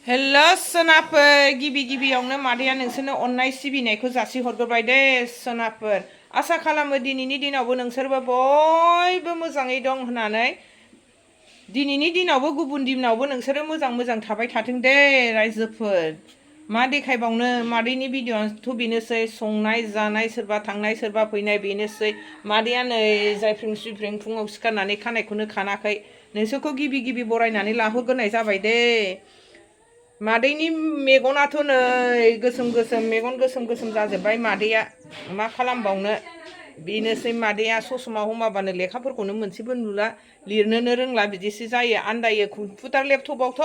हेल' सोनाफोर गिबियावनो मादैया नोंसोरनो अननाय सिबिनायखौ जासिहरग्रोबाय दे सोनाफोर आसा खालामो दिनैनि दिनावबो नोंसोरबो बयबो मोजाङै दं होननानै दिनैनि दिनावबो गुबुन दिनावबो नोंसोरो मोजां थाबाय थाथों दे रायजोफोर मा देखायबावनो मादैनि भिडिअ'आथ' बेनोसै संनाय जानाय सोरबा थांनाय सोरबा फैनाय बेनोसै मादैया नै जायफ्रिं सुइफ्रिं फुङाव सिखारनानै खानायखौनो खानाखै नोंसोरखौ गिबि बरायनानै लाहोग्रोनाय जाबाय दे मादैनि मेगनाथ' नै गोसोम मेगन गोसोम जाजोब्बाय मादैया मा खालामबावनो बेनोसै मादैया ससमा हमाबानो लेखाफोरखौनो मोनसेबो नुला लिरनोनो रोंला बिदिसो जायो आन्दायो कम्पिउटार लेपटपावथ'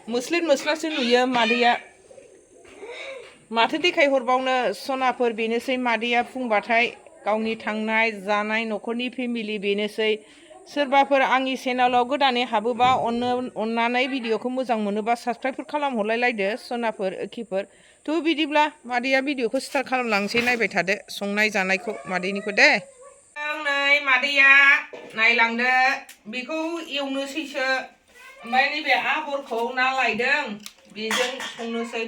मोस्लासो नुयो मादैया माथो देखायहरबावनो सनाफोर बेनोसै मादैया फुंबाथाय गावनि थांनाय जानाय न'खरनि फेमिलि बेनोसै सोरबाफोर आंनि चेनेलाव गोदानै हाबोबा अननानै भिडिअ'खौ मोजां मोनोबा साबस्क्राइब खालामहरलायलायदो सनाफोर ओखिफोर थ' बिदिब्ला मादैया भिडिअ'खौ स्टार्ट खालामलांसै नायबाय थादो संनाय जानायखौ मादैनिखौ दे नै मादैया नायलांदो बेखौ एवनोसैसो ओमफ्राय नैबे आबरखौ ना लायदों बेजों संनोसै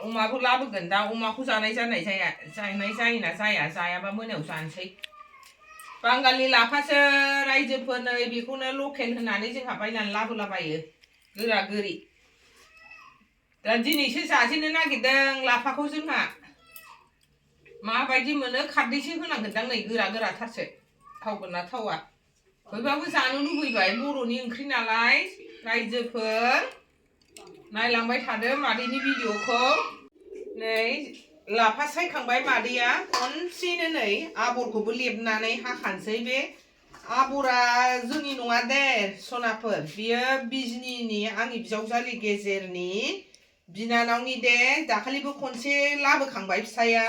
अमाखौ लाबोगोन दा अमाखौ जानाय जायोना जाया जायाबा मोनायाव जानोसै बांगालनि लाफासो रायजोफोर नै बेखौनो लकेल होननानै जोंहा बायनानै लाबोलाबायो गोरा गोरि दा दिनैसो जाजेननो नागिरदों लाफाखौ जोंहा माबायदि मोनो खारदैसो होनांगोनदां नै गोराथारसो थावगोन ना थावा बयबाबो जानो लुबैबाय बर'नि ओंख्रि नालाय रायजोफोर नायलांबाय थादो मादैनि भिडिअ'खौ नै लाफा सायखांबाय मादैया खनसेनो नै आबरखौबो लेबनानै हाखानोसै बे आबरा जोंनि नङा दे सनाफोर बियो बिजनिनि आंनि बिजावजालि गेजेरनि बिनानावनि दे दाखालिबो खनसे लाबोखांबाय फिसाया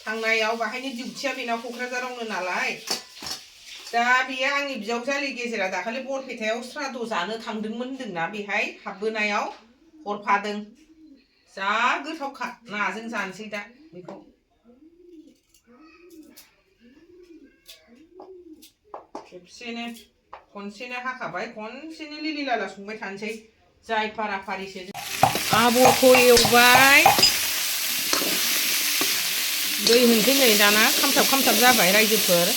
थांनायाव बाहायनो डिउटिया बेना क'क्राझारावनो नालाय दा बेयो आंनि बिजावजालि गेजेरा दाखालि बरपेटायाव श्राद्ध जानो थांदोंमोन होनदोंना बेहाय हाबबोनायाव हरफादों जा गोथावखा नाजों जानोसै दा बेखौ खेबसेनो खनसेनो हाखाबाय खनसेनो लिलि लाला संबाय थानोसै जाय फाराफारिसो आबरखौ एवबाय दै होनसै नै दाना खामथाब जाबाय रायजोफोर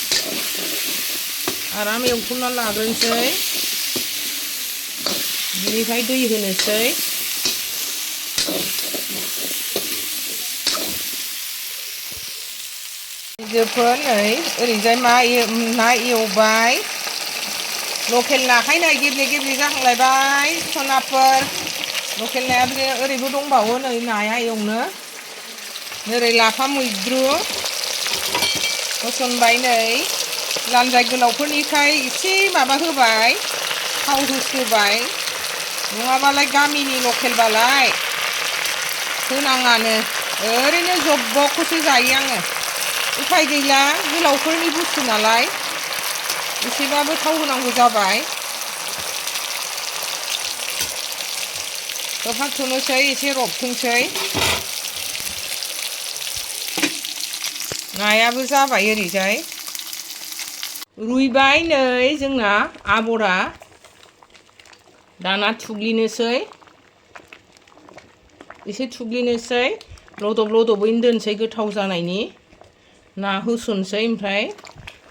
आराम एवथुमना लाग्रोनोसै बिनिफ्राय दै होनोसै रायजोफोर नै ओरैजाय ना एवबाय लकेल नाखाय नै गेब्ले जाहांलायबाय सनाफोर लकेल नाया ओरैबो दंबावो नै नाया एवनो ओरै लाफा मैद्रु होसनबाय नै लान्जाय गोलावफोरनिफ्राय एसे माबा होबाय थाव होबाय नङाबालाय गामिनि लकेलबालाय होनाङानो ओरैनो जब्ब'खौसो जायो आङो उफाय गैला गोलावफोरनि बुस्थु नालाय एसेबाबो थाव होनांगौ जाबाय खोबहाबथ'नोसै एसे रबथोंसै नायाबो जाबाय ओरैजाय रुइबाय नै जोंना आबरा दाना थुग्लिनोसै एसे थुग्लिनोसै लदबैनो दोनसै गोथाव जानायनि ना होसनसै ओमफ्राय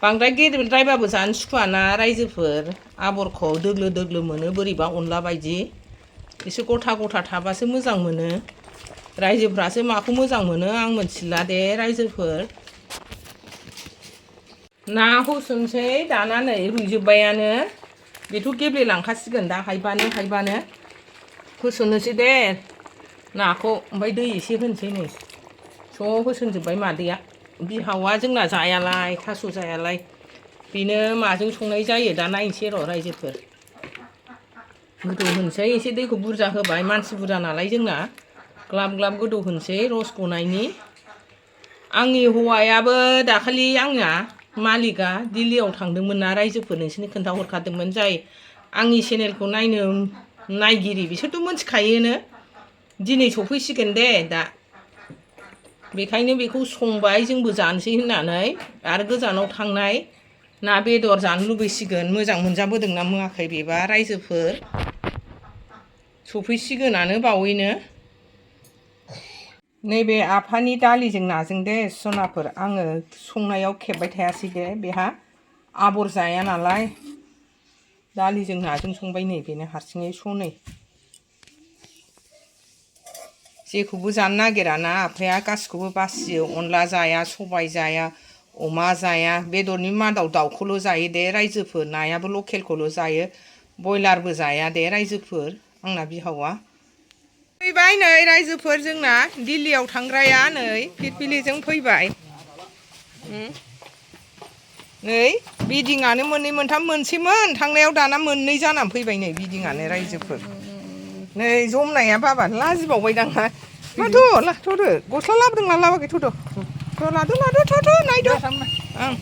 बांद्राय गेदेरद्रायबाबो जानो सुखुवाना रायजोफोर आबरखौ दोग्लो मोनो बोरैबा अनला बायदि एसे गथा थाबासो मोजां मोनो रायजोफ्रासो माखौ मोजां मोनो आं मिथिला दे रायजोफोर ना होसनसै दाना नै रुइजोब्बायानो बेथ' गेब्लेलांखासिगोन दा हायबानो होसननोसै दे नाखौ ओमफ्राय दै एसे होनोसै नै ज' होसनजोब्बाय मादैया बिहावा जोंना जायालाय थास' जायालाय बेनो माजों संनाय जायो दा नायनोसै र' रायजोफोर गोदौ होनोसै एसे दैखौ बुरजा होबाय मानसि बुरजा नालाय जोंना ग्लाब गोदौ होनोसै रस गनायनि आंनि हौवायाबो दाखालि आंना मालिकआ दिल्लीयाव थांदोंमोन ना रायजोफोर नोंसोरनो खोन्थाहरखादोंमोन जाय आंनि चेनेलखौ नायनो नायगिरि बिसोरथ' मिथिखायोनो दिनै सफैसिगोन दे दा बेखायनो बेखौ संबाय जोंबो जानोसै होननानै आरो गोजानाव थांनाय ना बेदर जानो लुबैसिगोन मोजां मोनजाबोदोंना मोनाखै बेबा रायजोफोर सफैसिगोनानो बावैनो नैबे आफानि दालिजों नाजों दे सनाफोर आङो संनायाव खेबबाय थायासै दे बेहा आबर जाया नालाय दालिजों नाजों संबाय नै बेनो हारसिङै सनै जेखौबो जानो नागिराना आफाया गासिखौबो बासियो अनला जाया सबाय जाया अमा जाया बेदरनि मादाव दाउखौल' जायो दे रायजोफोर नायाबो लकेलखौल' जायो बयलारबो जाया दे रायजोफोर आंना बिहावा फैबाय नै रायजोफोर जोंना दिल्लीयाव थांग्राया नै फिरफिलिजों फैबाय नै बिदिङानो मोननै मोनथाम मोनसेमोन थांनायाव दाना मोननै जानानै फैबाय नै बिदिङानो रायजोफोर नै जमनाया बाबानो लाजिबावबाय दांना माथो लाथ'दो गस्ला लाबोदों ना लाबोआखै थ'दो थ' लादो लादो थ' नायदो ओं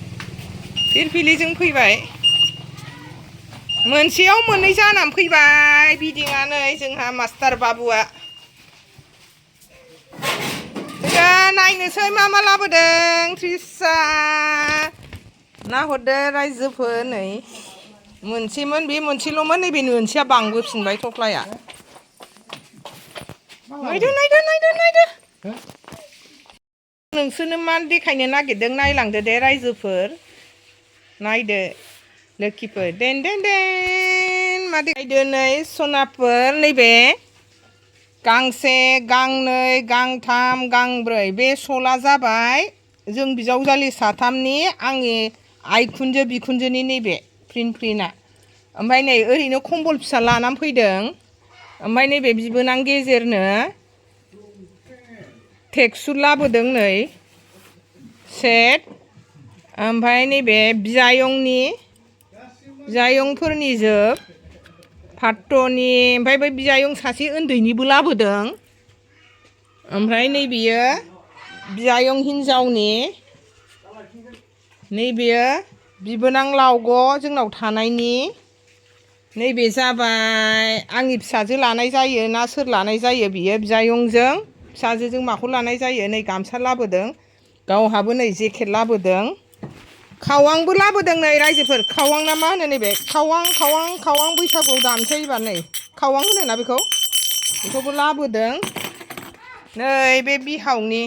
फिरफिलिजों फैबाय मोनसेयाव मोननै जानानै फैबाय बिदिङा नै जोंहा मास्टार बाबुआ नायनोसै मा लाबोदों थ्रिसा नाहरदो रायजोफोर नै मोनसेमोन बे मोनसेल'मोन नैबे मोनसेया बांबोफिनबाय थफ्लाया नायदो नायदो नायदो नायदो नोंसोरनो मा देखायनो नागिरदों नायलांदो दे रायजोफोर नायदो लोखिफोर देन देन देन मा देखायदो नै सनाफोर नैबे गांसे गांनै गांथाम गांब्रै बे सला जाबाय जों बिजावजालि साथामनि आंनि आइखुनजो बिखुनजोनि नैबे प्रिन्टआ ओमफ्राय नै ओरैनो कम्बल फिसा लानानै फैदों ओमफ्राय नैबे बिबोनां गेजेरनो टेक्सुर लाबोदों नै सेट ओमफ्राय नैबे बिजायंफोरनि जोब फाट्ट'नि ओमफ्राय बै बिजायं सासे उन्दैनिबो लाबोदों ओमफ्राय नैबेयो बिजायं हिन्जावनि नैबेयो बिबोनां लावग' जोंनाव थानायनि नैबे जाबाय आंनि फिसाजो लानाय जायो ना सोर लानाय जायो बियो बिजायंजों फिसाजोजों माखौ लानाय जायो नै गामसा लाबोदों गावहाबो नै जेकेट लाबोदों खावांबो लाबोदों नै रायजोफोर खावां ना मा होनो नैबे खावां बैसागुआव दानसै एबार नै खावां होनोना बेखौबो लाबोदों नै बे बिहावनि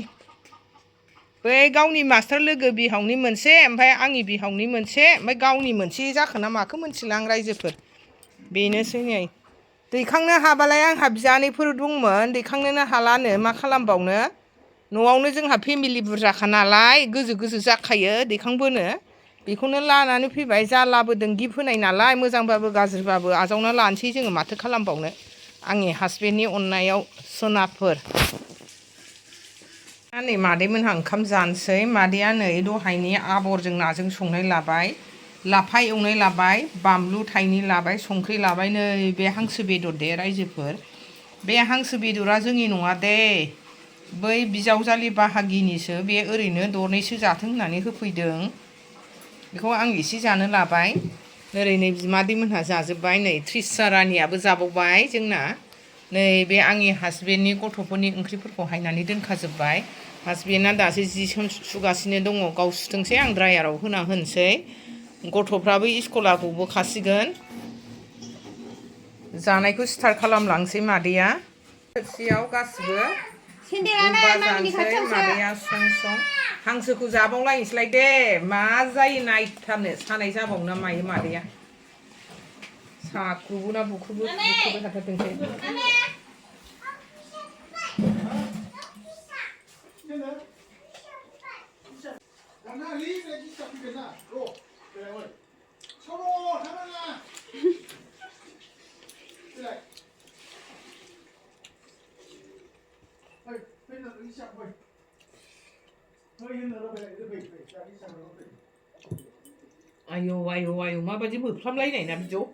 बै गावनि मास्टार लोगो बिहावनि मोनसे ओमफ्राय आंनि बिहावनि मोनसे ओमफ्राय गावनि मोनसे जाखोना माखो मोनथिला आं रायजोफोर बेनोसै नै दैखांनो हाबालाय आंहा बिजानैफोर दंमोन दैखांनोनो हालानो मा खालामबावनो न'आवनो जोंहा फेमिलि बुरजाखा नालाय गोजो जाखायो दैखांबोनो बेखौनो लानानै फैबाय जा लाबोदों गिफ्ट होनाय नालाय मोजांबाबो गाज्रिबाबो आजावना लानोसै जोङो माथो खालामबावनो आंनि हासबेन्डनि अननायाव सनाफोर नै मादैमोनहा ओंखाम जानोसै मादैया नै दहायनि आबरजों नाजों संनाय लाबाय लाफा एवनाय लाबाय बानलु थाइनै लाबाय संख्रि लाबाय नै बे हांसो बेदर दे रायजोफोर बे हांसो बेदरा जोंनि नङा दे बै बिजावजालि बाहागिनिसो बे ओरैनो दरनैसो जाथों होननानै होफैदों बेखौ आं एसे जानो लाबाय ओरै नै बिमादैमोनहा जाजोब्बाय नै थ्रिसा रानियाबो जाबावबाय जोंना नै बे आंनि हासबेन्डनि गथ'फोरनि ओंख्रिफोरखौ हायनानै दोनखाजोब्बाय हासबेन्डआ दासो जि सुगासिनो दङ गाव सुथोंसै आं ड्रायाराव होना होनोसै गथ'फ्राबो स्कुला गबोखासिगोन जानायखौ स्टार्ट खालामलांसै मादैया थोरसियाव गासिबो जानोसै मादैया सं हांसोखौ जाबावलायनोसैलाय दे मा जायो नायथारनो सानाय जाबावो ना मायो मादैया साख्रुबो ना बुख्रुबो थाथारथोंसै आयौ आयौ आयौ माबायदि मोफ्लामलायनाय ना बिदियाव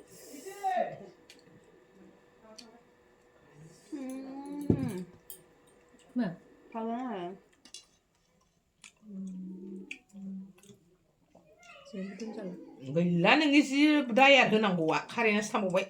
गैला नोंनि जि ड्रायार होनांगौआ कारेन्टआसो थांबावबाय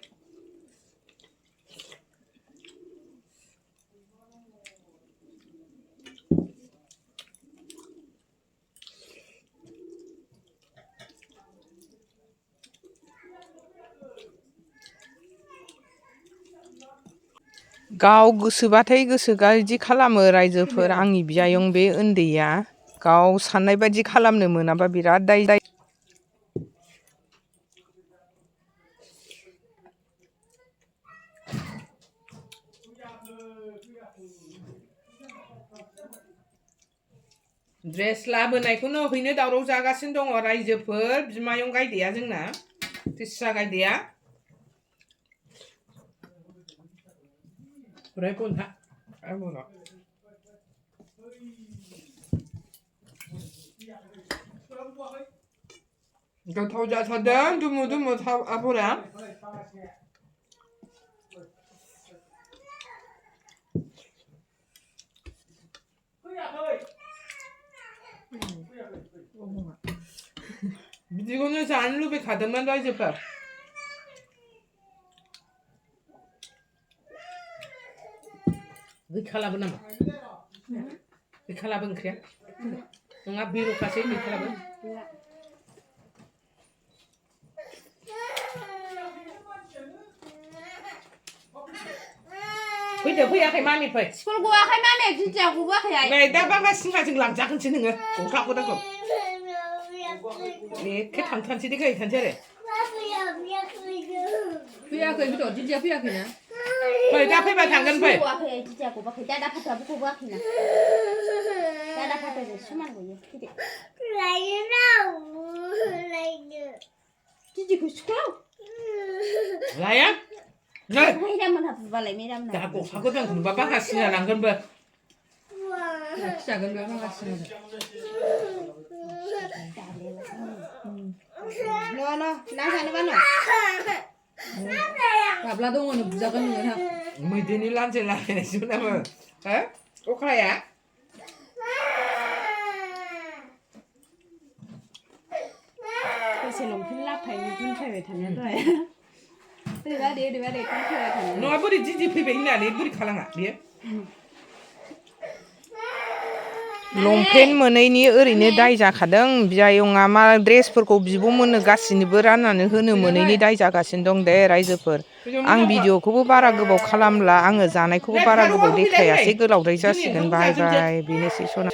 गाव गोसोबाथाय गोसो गाज्रि खालामो रायजोफोर आंनि बियायं बे उन्दैया गाव साननाय बायदि खालामनो मोनाबा बिराद दाय जायो। ड्रेस लाबोनायखौनो हैनो दावराव जागासिनो दङ रायजोफोर बिमायं गायदेया जोंना फिसा गायदेया गोथाव जाथारदों दुमु दुमु आबरा बिदिखौनो जानो लुबैखादोंमोन रायजोफोर गैखालाबो नामा गैखालाबो ओंख्रिया नङा बिरुखासै गैखालाबो फैदो फैयाखै मामि फै स्कुल गवाखै मामि जिजिया गवाखै नै दा बाबा सिंहाजों लांजागोनसो नोङो गस्लाखौ दाखौ एखे थांथारनोसै दे थांसै आरो फैयाखै बिद' जिजिया फैयाखैना फै दा फैबा थांगोन फै गवाखै जिजिया गवाखै दादा फाथाबो गवाखैना दादा फाथाजों समान गयो फैदो जिजिखौ स्कुलाव लाया नै मेदामोनहा बुबालाय मेदामोनहा दा गस्लाखौ जों नुबा बागासिनो लांगोनबो लाखिजागोन बे बागासिनो न' ना जानोबा न' गाब्ला दङ नो बुजागोन नोङो मैदेरनि लान्जाय लागायनायसो नामा हो अख्राया दसे लंपेन्ट लाबोफायनो दोनफैबाय थानाया दहाय ओरैबा दोनफैबाय थानाया नङा बोरै जिजि फैबाय होननानै बोरै खालामा बेयो लंपेन्ट मोनैनि ओरैनो दाय जाखादों बियायंआ मा ड्रेसफोरखौ बिब'मोननो गासिनोबो राननानै होनो मोनैनि दाय जागासिनो दं दे रायजोफोर आं भिडिअ'खौबो बारा गोबाव खालामला आङो जानायखौबो बारा गोबाव देखायासै गोलावद्राय जासिगोन बाय बाय बेनोसै सना